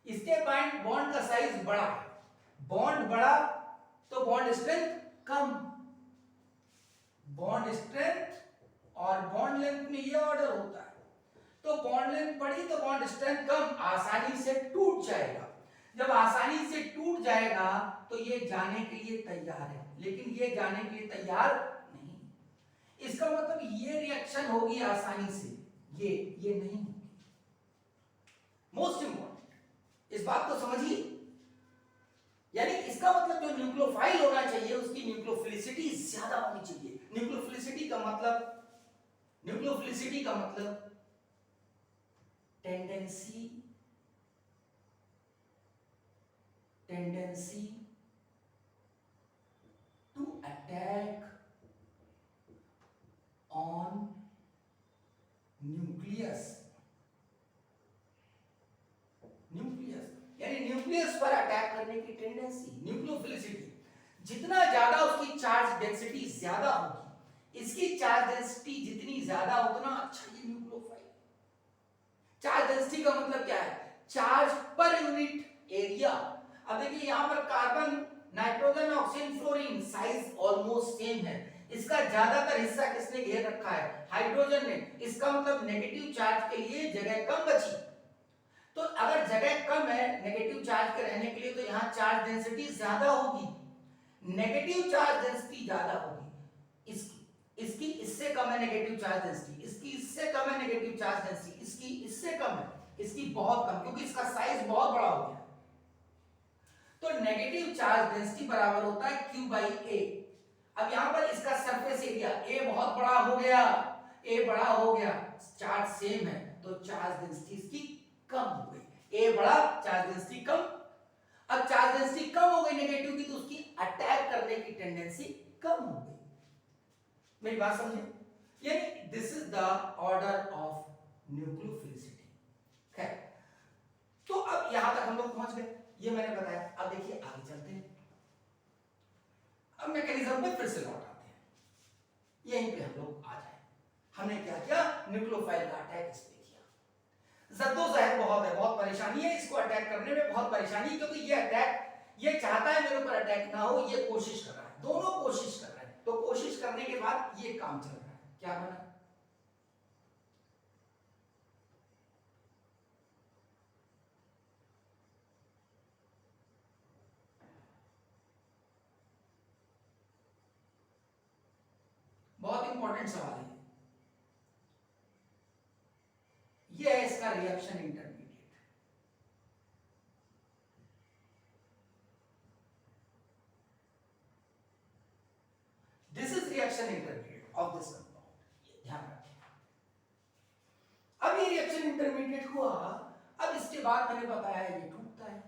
इसके बॉन्ड का साइज बड़ा है। बॉन्ड बड़ा तो बॉन्ड स्ट्रेंथ कम, बॉन्ड स्ट्रेंथ और बॉन्ड लेंथ में ये ऑर्डर होता है। तो बॉन्ड लेंथ बड़ी तो बॉन्ड स्ट्रेंथ कम, आसानी से टूट जाएगा। जब आसानी से टूट जाएगा तो ये जाने के लिए तैयार है, लेकिन ये जाने के लिए तैयार नहीं। इसका मतलब ये रिएक्शन होगी आसानी से, ये नहीं होगी। मोस्ट इंपॉर्टेंट इस बात को समझिए, यानी इसका मतलब जो न्यूक्लियोफाइल होना चाहिए उसकी न्यूक्लियोफिलिसिटी ज्यादा होनी चाहिए। न्यूक्लियोफिलिसिटी का मतलब tendency to attack on nucleus यानी न्यूक्लियस पर अटैक करने की टेंडेंसी। न्यूक्लियोफिलिसिटी जितना ज्यादा उसकी चार्ज डेंसिटी ज्यादा होगी, इसकी चार्ज डेंसिटी जितनी ज्यादा उतना अच्छा ये न्यूक्लियोफाइल। चार्ज डेंसिटी का मतलब क्या है? Charge per unit area. अब देखिए यहां पर carbon, nitrogen, oxygen, fluorine size almost same है। इसका ज्यादातर हिस्सा किसने घेर रखा है? हाइड्रोजन ने। इसका मतलब नेगेटिव चार्ज के लिए जगह कम बची। तो अगर जगह कम है नेगेटिव चार्ज के रहने के लिए, तो यहां चार्ज डेंसिटी ज्यादा होगी। नेगेटिव चार्ज डेंसिटी ज्यादा होगी इसकी इससे कम है नेगेटिव चार्ज डेंसिटी, इसकी इससे कम है नेगेटिव चार्ज डेंसिटी, इसकी इससे कम है, इसकी बहुत कम, क्योंकि इसका साइज बहुत बड़ा हो गया। तो नेगेटिव चार्ज डेंसिटी बराबर होता है Q बाई A। अब यहां पर इसका सरफेस एरिया A बहुत बड़ा हो गया, A बड़ा हो गया, चार्ज सेम है, तो चार्ज डेंसिटी इसकी कम हो गई। A बड़ा, चार्ज डेंसिटी कम। अब चार्ज डेंसिटी कम हो गई नेगेटिव की, तो उसकी अटैक करने की टेंडेंसी कम हो गई। मेरी बात समझे? यानी this is the order of nucleophilicity. खैर, तो अब यहां तक हम लोग पहुंच गए, ये मैंने बताया। अब देखिए आगे चलते हैं, अब मैकेनिज्म पे फिर से लौट आते हैं, यहीं पे हम लोग आ जाए। हमने क्या किया? न्यूक्लियोफाइल का अटैक इस पे किया। जद्दोजहद बहुत है, बहुत परेशानी है इसको अटैक करने में, बहुत परेशानी, क्योंकि ये अटैक, ये चाहता है मेरे ऊपर अटैक ना हो, ये कोशिश कर रहा है, दोनों कोशिश कर रहे हैं। तो कोशिश करने के बाद ये काम चल रहा है, क्या बना? बहुत इंपॉर्टेंट सवाल है ये है इसका reaction intermediate. This is reaction intermediate of this compound, ध्यान रखें। अब ये रिएक्शन इंटरमीडिएट हुआ, अब इसके बाद मैंने बताया ये टूटता है।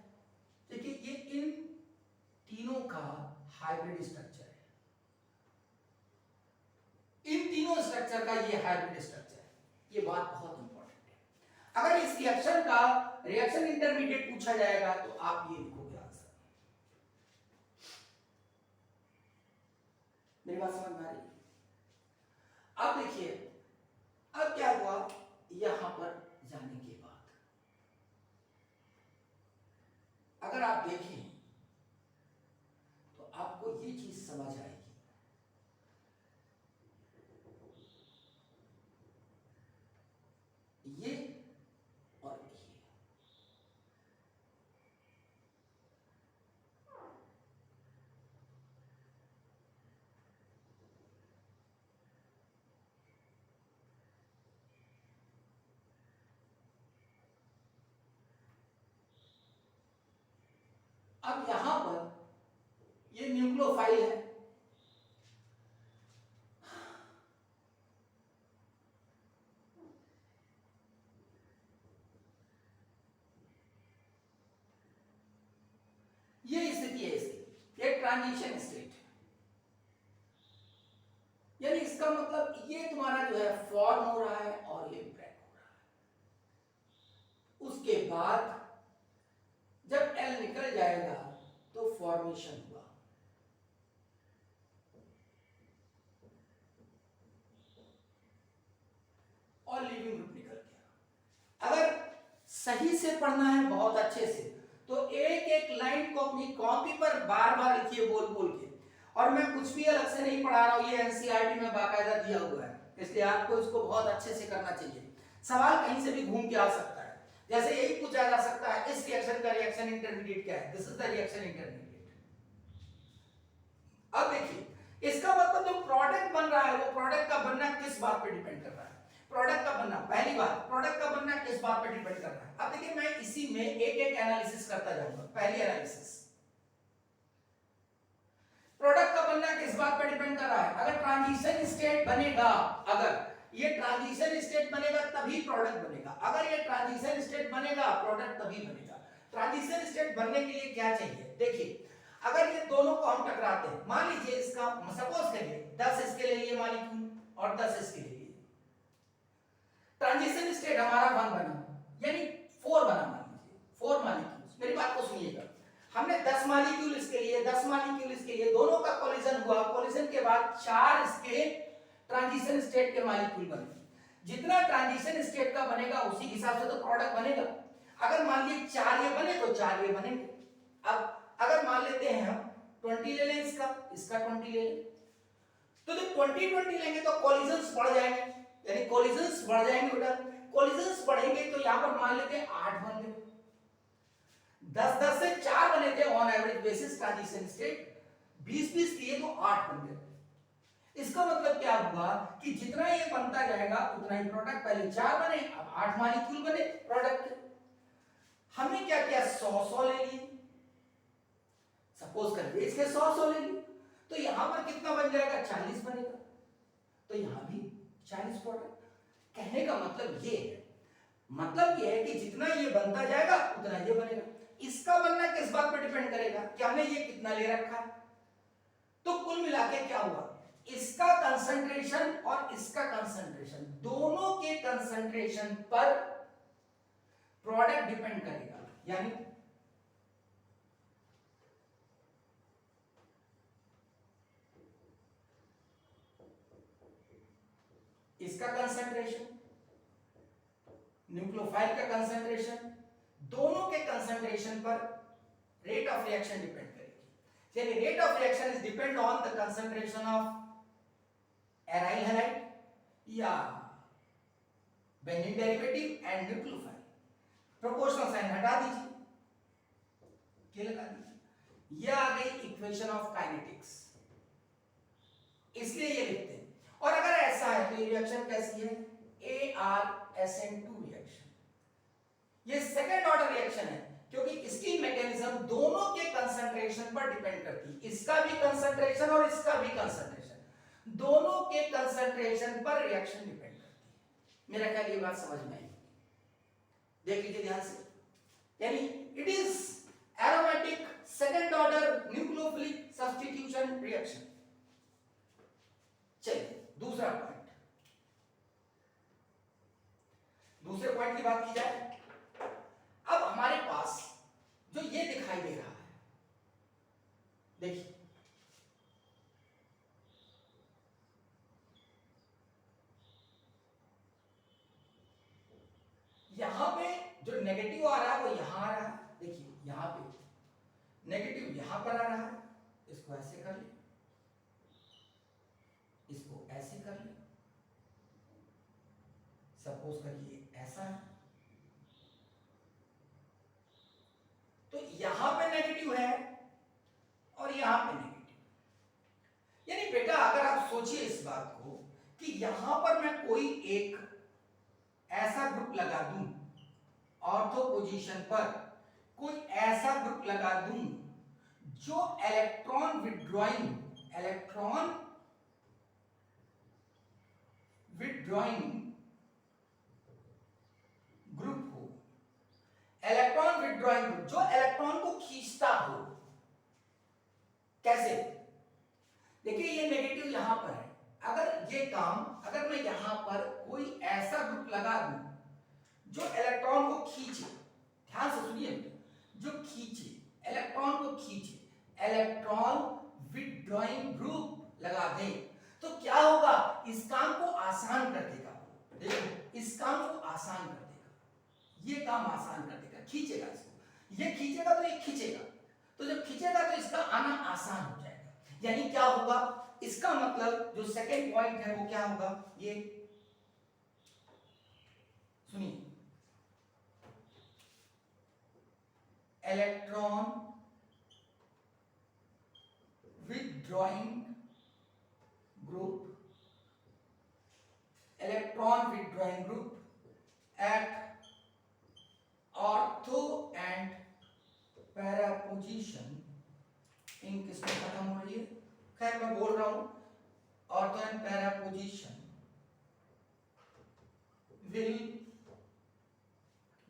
देखिए ये इन तीनों का हाइब्रिड स्ट्रक्चर है, इन तीनों स्ट्रक्चर का ये हाइब्रिड स्ट्रक्चर है। ये बात बहुत इंपॉर्टेंट है। अगर इस रिएक्शन का रिएक्शन इंटरमीडिएट पूछा जाएगा तो आप ये लिखोगे आंसर। मेरी बात समझ में आ रही है? अब देखिए अब क्या हुआ, यहां पर जाने के बाद अगर आप देखें तो आपको ये चीज समझ आएगी। ये और ये, अब यहां पर ये न्यूक्लियोफाइल है, ये स्थिति है इसकी, ये ट्रांजिशन स्टेट, यानी इसका मतलब ये तुम्हारा जो है फॉर्म हो रहा है और ये ब्रेक हो रहा है। उसके बाद जब L निकल जाएगा तो फॉर्मेशन हुआ, और लिविंग ग्रुप निकल गया। अगर सही से पढ़ना है बहुत अच्छे से, तो एक एक लाइन को अपनी कॉपी पर बार बार लिखिए बोल बोल के। और मैं कुछ भी अलग से नहीं पढ़ा रहा हूं, ये एनसीईआरटी में बाकायदा दिया हुआ है, इसलिए आपको इसको बहुत अच्छे से करना चाहिए। सवाल कहीं से भी घूम के आ सकता है, जैसे यही पूछा जा सकता है इस रिएक्शन का रिएक्शन इंटरमीडिएट क्या है, this is the reaction intermediate. अब देखिए इसका मतलब जो प्रोडक्ट बन रहा है वो प्रोडक्ट का बनना किस बात पे डिपेंड कर रहा है, प्रोडक्ट का बनना, पहली बात प्रोडक्ट का बनना किस बात पे डिपेंड कर रहा है। अब देखिए मैं इसी में एक एक एनालिसिस करता जाऊंगा। पहली एनालिसिस, प्रोडक्ट का बनना किस बात पे डिपेंड कर रहा है, अगर ट्रांजिशन स्टेट बनेगा, अगर ये ट्रांजिशन स्टेट बनेगा तभी प्रोडक्ट बनेगा, अगर ये ट्रांजिशन स्टेट बनेगा प्रोडक्ट तभी बनेगा। ट्रांजिशन स्टेट बनने के लिए क्या चाहिए, देखिए अगर ये दोनों को हम टकराते हैं, मान लीजिए इसका सपोज करिए 10 इसके ले लिए मॉलिक्यूल और 10 इसके ले लिए, ट्रांजिशन स्टेट हमारा 1 बना यानी 4 बना, मान लीजिए 4 मॉलिक्यूल्स। मेरी बात को सुनिएगा, हमने 10 मॉलिक्यूल इसके लिए 10 मॉलिक्यूल इसके लिए, दोनों का कोलिजन हुआ, कोलिजन के बाद 4 इसके ट्रांजिशन स्टेट के मॉलिक्यूल बने। जितना ट्रांजिशन स्टेट का बनेगा उसी हिसाब से तो प्रोडक्ट बनेगा। अगर मान लीजिए 4 ये बने तो 4 ये बनेंगे। अब अगर मान लेते हैं हम 20 ले लें, इसका 20 ले लें, तो जब 20 लेंगे तो कोलिजन्स बढ़ जाएंगे, यानी कोलिजन्स बढ़ जाएंगे बेटा, कोलिजन्स बढ़ेंगे तो यहां पर मान लेते हैं 8 बन गए, 10 से 4 बने थे on average basis transition state, 20 किए तो 8 बन गए। इसका मतलब क्या हुआ कि जितना ये बनता जाएगा उतना ही प्रोडक्ट, पहले 4 बने अब 8 मॉलिक्यूल बने प्रोडक्ट के। हमने क्या किया 100 ले लिए, सपोज करिए इसके 100 ले लिए, तो यहां पर कितना बन जाएगा 40 बनेगा, तो यहां भी 40 प्रोडक्ट। कहने का मतलब ये है, मतलब ये है कि जितना ये बनता जाएगा उतना ये बनेगा। इसका बनना किस बात पर डिपेंड करेगा कि हमने ये कितना ले रखा है। तो कुल मिला के क्या हुआ, इसका कंसंट्रेशन और इसका कंसंट्रेशन, दोनों के कंसंट्रेशन पर प्रोडक्ट डिपेंड करेगा, यानी इसका कंसंट्रेशन, न्यूक्लियोफाइल का कंसंट्रेशन, दोनों के कंसंट्रेशन पर रेट ऑफ रिएक्शन डिपेंड करेगी। यानी rate of reaction is depend on the concentration of aryl halide या benzene derivative and nucleophile. Proportional sign हटा दीजिए, क्या लगा दीजिए, ये आ गई इक्वेशन ऑफ काइनेटिक्स, इसलिए ये लिखते हैं। और अगर ऐसा है तो ये रिएक्शन कैसी है, ArSN2 रिएक्शन। ये सेकंड ऑर्डर रिएक्शन है क्योंकि इसकी मैकेनिज्म दोनों के कंसंट्रेशन पर डिपेंड करती है, इसका भी कंसंट्रेशन और इसका भी कंसंट्रेशन, दोनों के कंसंट्रेशन पर रिएक्शन डिपेंड करती है। मेरा ख्याल ये बात समझ में आई, देख लीजिए ध्यान से, यानी it is aromatic second order nucleophilic substitution reaction. चलिए दूसरा पॉइंट, दूसरे पॉइंट की बात की जाए। अब हमारे पास जो ये दिखाई दे रहा है, देखिए यहां पे जो नेगेटिव आ रहा है वो यहां आ रहा है, देखिए यहां पे नेगेटिव यहां पर आ रहा है, इसको ऐसे कर ले, इसको ऐसे कर ले, सपोज करिए ऐसा है, तो यहां पे नेगेटिव है और यहां पे नेगेटिव। यानी बेटा अगर आप सोचिए इस बात को कि यहां पर मैं कोई एक ऐसा ग्रुप लगा दूं, ऑर्थो पोजीशन पर कोई ऐसा ग्रुप लगा दूं जो इलेक्ट्रॉन विड्रॉइंग ग्रुप हो, इलेक्ट्रॉन विड्रॉइंग ग्रुप जो इलेक्ट्रॉन को खींचता हो। कैसे, देखिए ये नेगेटिव यहां पर है, अगर ये काम, अगर मैं यहां पर कोई ऐसा ग्रुप लगा दूं जो इलेक्ट्रॉन को खींचे, ध्यान से सुनिए, जो खींचे इलेक्ट्रॉन को खींचे, इलेक्ट्रॉन विड्रॉइंग ग्रुप लगा दें, तो क्या होगा, इस काम को आसान कर देगा। देखो इस काम को आसान कर देगा, ये काम आसान कर देगा, खींचेगा इसको, ये खींचेगा तो ये खींचेगा, तो जब खींचेगा तो इसका आना आसान हो जाएगा। यानी क्या होगा, इसका मतलब जो सेकंड पॉइंट है वो क्या होगा, ये सुनिए electron withdrawing group at ortho and para position इन किसमें खत्म हो रही है, खैर मैं बोल रहा हूं ortho and para position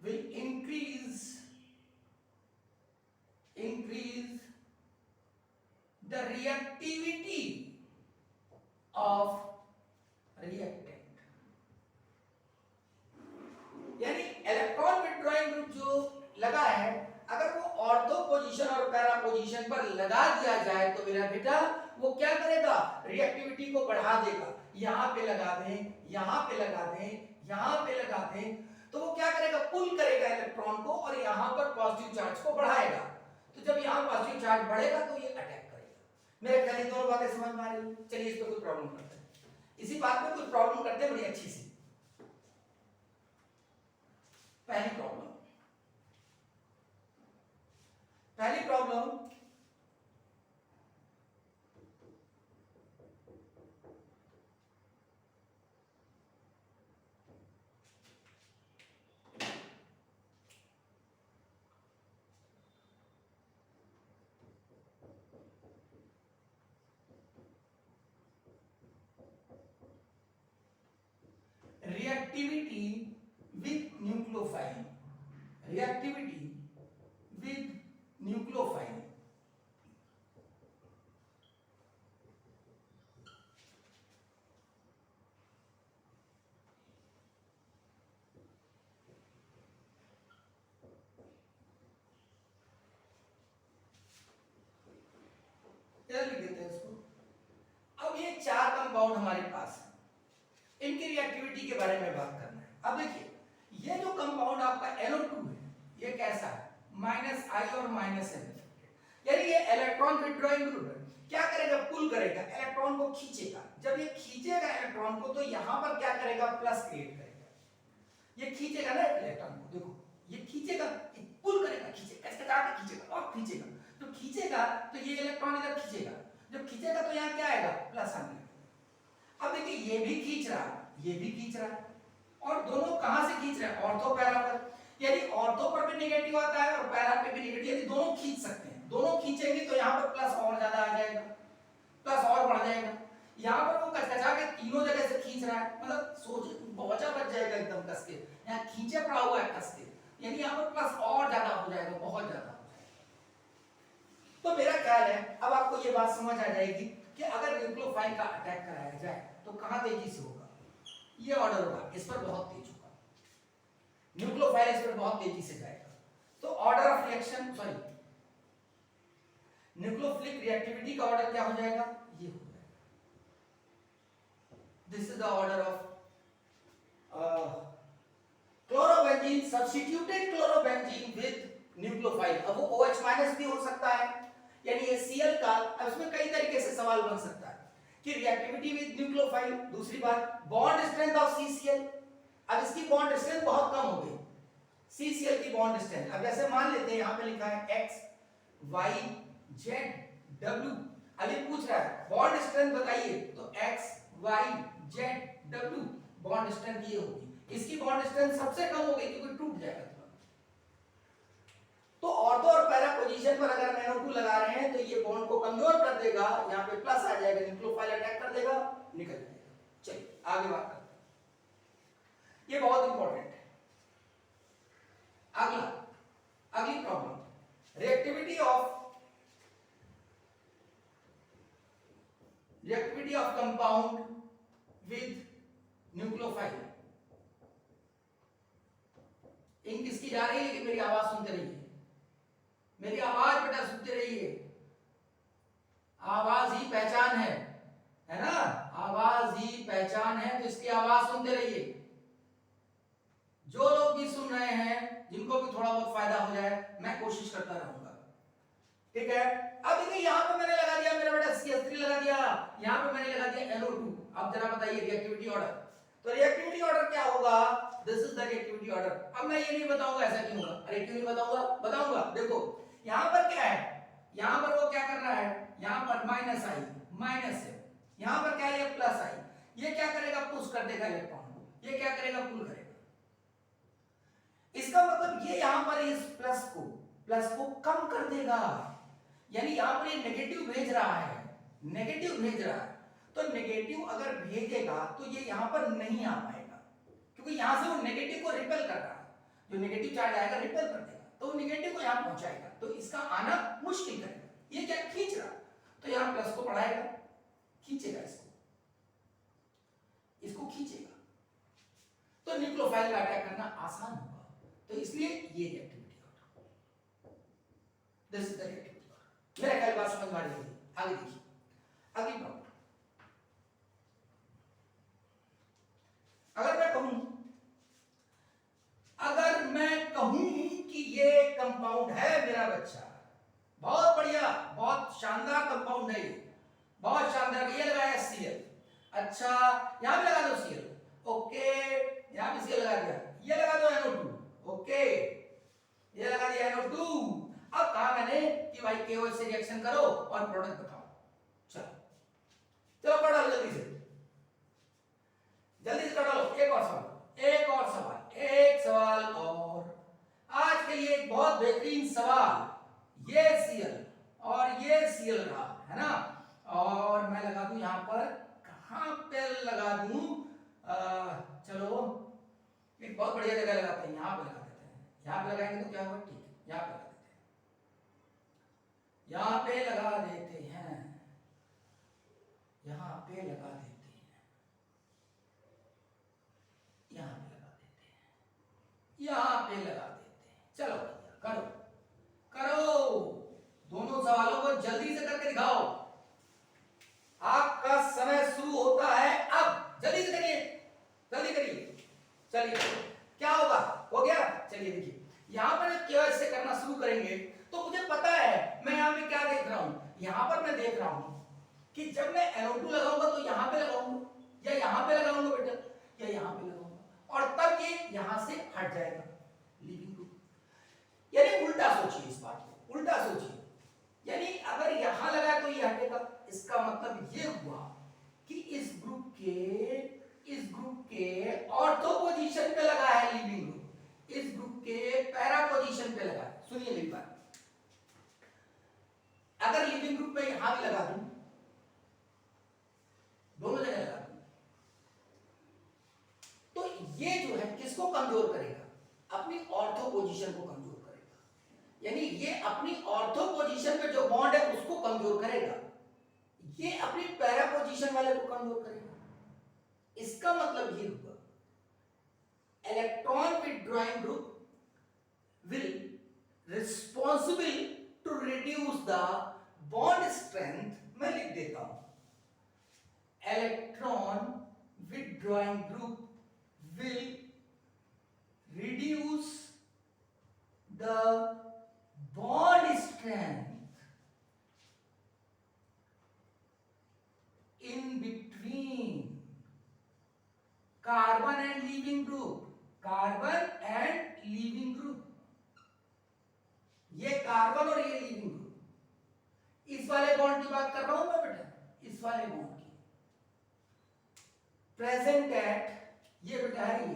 will increase the reactivity of reactant, यानी इलेक्ट्रॉन विथड्रॉइंग ग्रुप जो लगा है अगर वो ऑर्थो पोजीशन और पैरा पोजीशन पर लगा दिया जाए तो मेरा बेटा वो क्या करेगा, रिएक्टिविटी को बढ़ा देगा। यहां पे लगा दें, यहां पे लगा दें, यहां पे लगा दें, तो वो क्या करेगा, पुल करेगा इलेक्ट्रॉन को और यहां पर पॉजिटिव चार्ज को बढ़ाएगा। तो जब यहां पॉजिटिव चार्ज बढ़ेगा तो ये अटैक करेगा। मेरे ख्याल ये दोनों बातें समझ में आ रही है। चलिए इस पे कुछ प्रॉब्लम करते हैं, इसी बात पे कुछ प्रॉब्लम करते हैं बड़ी अच्छी सी। पहली प्रॉब्लम reactivity with nucleophile, लिख देते हैं इसको। अब ये चार कंपाउंड हमारे पास है, इनकी रिएक्टिविटी के बारे में बात करना है। अब देखिए ये जो कंपाउंड आपका NO2 है ये कैसा है, -I और -N, यानी ये इलेक्ट्रॉन विथड्रॉइंग ग्रुप है। क्या करेगा, पुल करेगा, इलेक्ट्रॉन को खींचेगा। जब ये खींचेगा इलेक्ट्रॉन को तो यहां पर क्या करेगा, प्लस क्रिएट करेगा। ये खींचेगा ना इलेक्ट्रॉन को, देखो ये खींचेगा, पुल करेगा, खींचेगा, ऐसे काट के खींचेगा और खींचेगा। तो खींचेगा तो ये इलेक्ट्रॉन इधर खींचेगा, जब खींचेगा तो यहां क्या आएगा, प्लस आएगा। अब देखिए ये भी खींच रहा है, ये भी खींच रहा है, और दोनों कहां से खींच रहे हैं, ऑर्थो पैरा पर। यानी ऑर्थो पर भी नेगेटिव आता है और पैरा पे भी नेगेटिव, यदि दोनों खींच सकते हैं, दोनों खींचेंगे तो यहां पर प्लस और ज्यादा आ जाएगा, प्लस और बढ़ जाएगा। यहां पर वो कचकचा के तीनों जगह से खींच रहा है, मतलब सोच बहुचा बच जाएगा एकदम कस के, यहां खींचे पड़ा हुआ है कस के, यानी यहां पर प्लस और ज्यादा हो जाएगा, बहुत ज्यादा हो जाएगा। तो मेरा ख्याल है अब आपको ये बात समझ आ जाएगी कि अगर न्यूक्लियोफाइल का अटैक कराया जाए तो कहां तेजी से होगा, ये ऑर्डर होगा, इस पर बहुत तेज होगा, न्यूक्लियोफाइल इस पर बहुत तेजी से जाएगा। तो order of reaction, sorry nucleophilic reactivity का ऑर्डर क्या हो जाएगा, ये हो जाएगा। This is the order of chlorobenzene, substituted chlorobenzene with nucleophile. अब वो OH- भी हो सकता है, यानी ये Cl का, अब इसमें कई तरीके से सवाल बन सकता है कि रिएक्टिविटी विद न्यूक्लियोफाइल। दूसरी बात बॉन्ड स्ट्रेंथ ऑफ CCl, अब इसकी बॉन्ड स्ट्रेंथ बहुत कम हो गई, CCl की बॉन्ड स्ट्रेंथ। अब जैसे मान लेते हैं यहां पे लिखा है X Y Z W, अब ये पूछ रहा है बॉन्ड स्ट्रेंथ बताइए, तो X Y Z W bond strength ये होगी, इसकी बॉन्ड स्ट्रेंथ सबसे कम हो गई क्योंकि टूट जाएगा। तो ऑर्थो और पैरा पोजीशन पर अगर NO2 लगा रहे हैं तो ये बॉन्ड को कमजोर कर देगा, यहां पे प्लस आ जाएगा, न्यूक्लियोफाइल अटैक कर देगा, निकल जाएगा। चलिए आगे बात करते हैं, ये बहुत इंपॉर्टेंट है। अगली problem, reactivity of compound with nucleophile. इन किसकी जा रही है, लेकिन मेरी आवाज सुनते रहिए, मेरी आवाज बेटा सुनते रहिए, आवाज ही पहचान है ना, आवाज ही पहचान है, तो इसकी आवाज सुनते रहिए। जो लोग भी सुन रहे हैं, जिनको भी थोड़ा बहुत फायदा हो जाए, मैं कोशिश करता रहूंगा, ठीक है। अब देखिए यहां पे मैंने लगा दिया मेरा बेटा CH3 लगा दिया, यहां पे मैंने लगा दिया NO2। अब जरा बताइए रिएक्टिविटी ऑर्डर, तो रिएक्टिविटी ऑर्डर क्या होगा, this is the reactivity order. अब मैं ये नहीं बताऊंगा ऐसा क्यों होगा, अरे क्यों नहीं बताऊंगा, बताऊंगा। देखो यहां पर क्या है, यहां पर वो क्या कर रहा है, यहां पर माइनस आई माइनस है, यहां पर क्या है ये प्लस आई, ये क्या करेगा पुश कर देगा इलेक्ट्रॉन को, ये क्या करेगा पुल करेगा। इसका मतलब ये यहां पर इस प्लस को कम कर देगा, यानी यहां पर ये नेगेटिव भेज रहा है, नेगेटिव भेज रहा है, तो नेगेटिव अगर भेजेगा तो ये यहां पर नहीं आ पाएगा, क्योंकि यहां से वो नेगेटिव को रिपेल कर रहा है, जो नेगेटिव चार्ज आएगा रिपेल कर देगा, तो वो नेगेटिव को यहां पहुंचाएगा, तो इसका आना मुश्किल करेगा। ये क्या खींच रहा, तो यहां प्लस को बढ़ाएगा, खींचेगा इसको खींचेगा, तो न्यूक्लियोफाइल का अटैक करना आसान होगा। तो इसलिए ये reactivity order, this is the reactivity order. मेरा ख्याल बात समझ में आ रही होगी। आगे देखिए अगली प्रॉब्लम। अगर मैं कहूं कि ये कंपाउंड है मेरा बच्चा, बहुत बढ़िया, बहुत शानदार कंपाउंड है ये, बहुत शानदार, ये लगाया Cl, अच्छा यहां पे लगा दो Cl, ओके यहां पे Cl लगा दिया, ये लगा दो NO2, ओके ये लगा दिया NO2। अब कहा मैंने कि भाई KOH से रिएक्शन करो और प्रोडक्ट बताओ। चलो पढ़ लो जल्दी से कर लो। एक और सवाल, एक सवाल और आज के लिए एक बहुत बेहतरीन सवाल। ये Cl और ये Cl रहा है ना, और मैं लगा दूं यहां पर, कहां पे लगा दूं, चलो एक बहुत बढ़िया जगह लगाते हैं, यहां पे लगा देते हैं, यहां पे लगाएंगे तो क्या होगा, ठीक है यहां पे लगा देते हैं, यहां पे लगा देते हैं, यहां पे लगा देते हैं, यहां पे लगा देते हैं, यहां पे लगा देते हैं। चलो भैया करो करो, दोनों सवालों को जल्दी से करके दिखाओ, आपका समय शुरू होता है अब, जल्दी से करिए, जल्दी करिए। चलिए क्या होगा, हो गया। चलिए देखिए यहां पर जब KOH से करना शुरू करेंगे तो मुझे पता है मैं यहां पे क्या देख रहा हूं, यहां पर मैं देख रहा हूं कि जब मैं NO2 लगाऊंगा तो यहां पे लगाऊंगा या यहां पे लगाऊंगा बेटा या यहां पे लगाऊंगा, और तब ये यहां से हट जाएगा लीविंग ग्रुप। यानी उल्टा सोचिए, इस बात को उल्टा सोचिए, यानी अगर यहां लगा तो ये हटेगा, इसका मतलब ये हुआ कि इस ग्रुप के ऑर्थो पोजीशन पे लगा है लीविंग ग्रुप, इस ग्रुप के पैरा पोजीशन पे लगा है। सुनिए मेरी बात, अगर लीविंग ग्रुप में यहां भी लगा दूं, दोनों जगह लगा दूं, तो ये जो है किसको कमजोर करेगा, अपनी ऑर्थो पोजीशन को कमजोर करेगा, यानी ये अपनी ऑर्थो पोजीशन पे जो बॉन्ड है उसको कमजोर करेगा, ये अपनी पैरा पोजीशन वाले को कमजोर करेगा। इसका मतलब ये हुआ electron withdrawing group will responsible to reduce the bond strength. मैं लिख देता हूं, electron withdrawing group will reduce the bond strength in between carbon and leaving group, carbon and leaving group, ये कार्बन और ये लीविंग ग्रुप, इस वाले bond की बात कर रहा हूं मैं बेटा, इस वाले बॉन्ड की, प्रेजेंट एट, ये बेटा है ये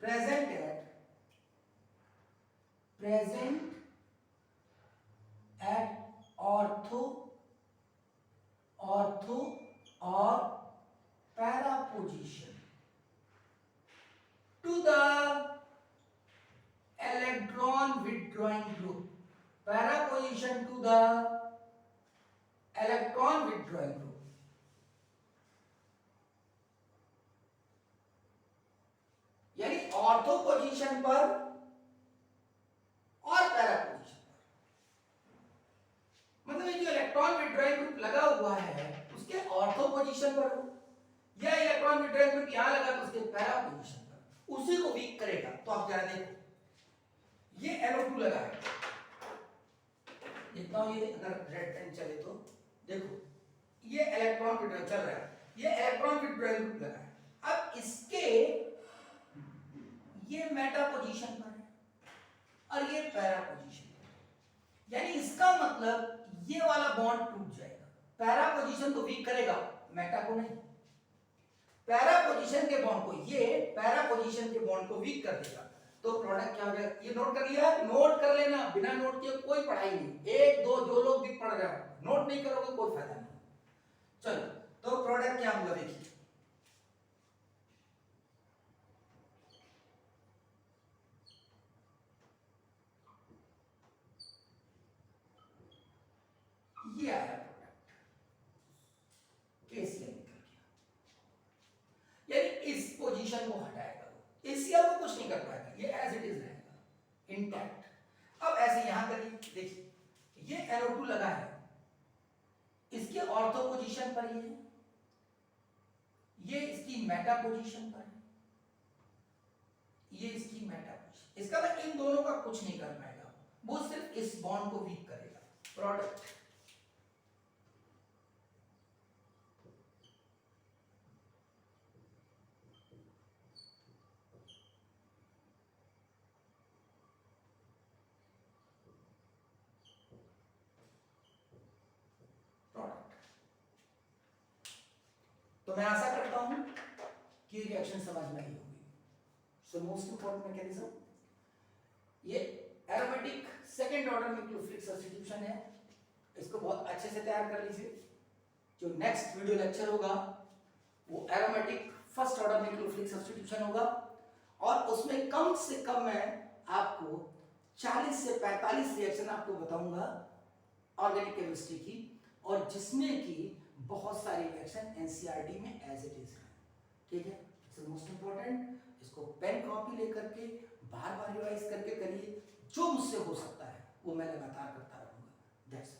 प्रेजेंट एट ऑर्थो और para position to the electron withdrawing group, para position to the electron withdrawing group, यानी ऑर्थो पोजीशन पर और पैरा पोजीशन पर, मतलब ये जो इलेक्ट्रॉन विथड्रॉइंग ग्रुप लगा हुआ है उसके ऑर्थो पोजीशन पर हो, या इलेक्ट्रॉन विथड्रॉइंग ग्रुप यहां लगा तो उसके पैरा पोजीशन पर, उसी को वीक करेगा। तो आप जरा देखो, ये NO2 लगा है, देखता हूं ये अगर रेड पेन चले तो देखो, ये इलेक्ट्रॉन विथड्रॉइंग चल रहा है, ये इलेक्ट्रॉन विड्रॉयल ग्रुप लगा है। अब इसके ये मेटा पोजीशन पर है और ये पैरा पोजीशन पर, यानी इसका मतलब ये वाला बॉन्ड टूट जाएगा। पैरा पोजीशन को वीक करेगा, मेटा को नहीं। पैरा पोजीशन के बॉन्ड को, ये पैरा पोजीशन के बॉन्ड को वीक कर देगा, तो प्रोडक्ट क्या हो जाएगा? ये नोट कर लिया? नोट कर लेना, बिना नोट किए कोई पढ़ाई नहीं। एक दो जो लोग भी पढ़ रहे हो, नोट नहीं करोगे कोई फायदा नहीं। चलो, तो प्रोडक्ट क्या होगा देखिए, ये आया प्रोडक्ट, केसीएल निकल गया, यानी इस पोजीशन को हटाएगा, एसीएल को कुछ नहीं कर पाएगा, ये एज इट इज रहेगा इंटैक्ट। अब ऐसे यहां करिए, देखिए ये NO2 लगा है, इसके ऑर्थो पोजीशन पर ये इसकी मेटा पोजीशन पर है, ये इसकी मेटा पोजीशन। इसका मतलब इन दोनों का कुछ नहीं कर पाएगा, वो सिर्फ इस बॉन्ड को वीक करेगा। प्रोडक्ट तो मैं आशा करता हूं कि रिएक्शन समझ में आई होगी। सो मोस्ट इंपॉर्टेंट मैकेनिज्म, ये aromatic second order nucleophilic substitution है, इसको बहुत अच्छे से तैयार कर लीजिए। जो नेक्स्ट वीडियो लेक्चर होगा वो aromatic first order nucleophilic substitution होगा, और उसमें कम से कम मैं आपको 40 से 45 रिएक्शन आपको बताऊंगा ऑर्गेनिक केमिस्ट्री की, और जिसमें की बहुत सारी रिएक्शन एनसीईआरटी में एज इट इज है। ठीक है, इट्स मोस्ट इंपॉर्टेंट। इसको पेन कॉपी लेकर के बार बार रिवाइज करके करिए, जो मुझसे हो सकता है वो मैं लगातार करता रहूंगा। दैट्स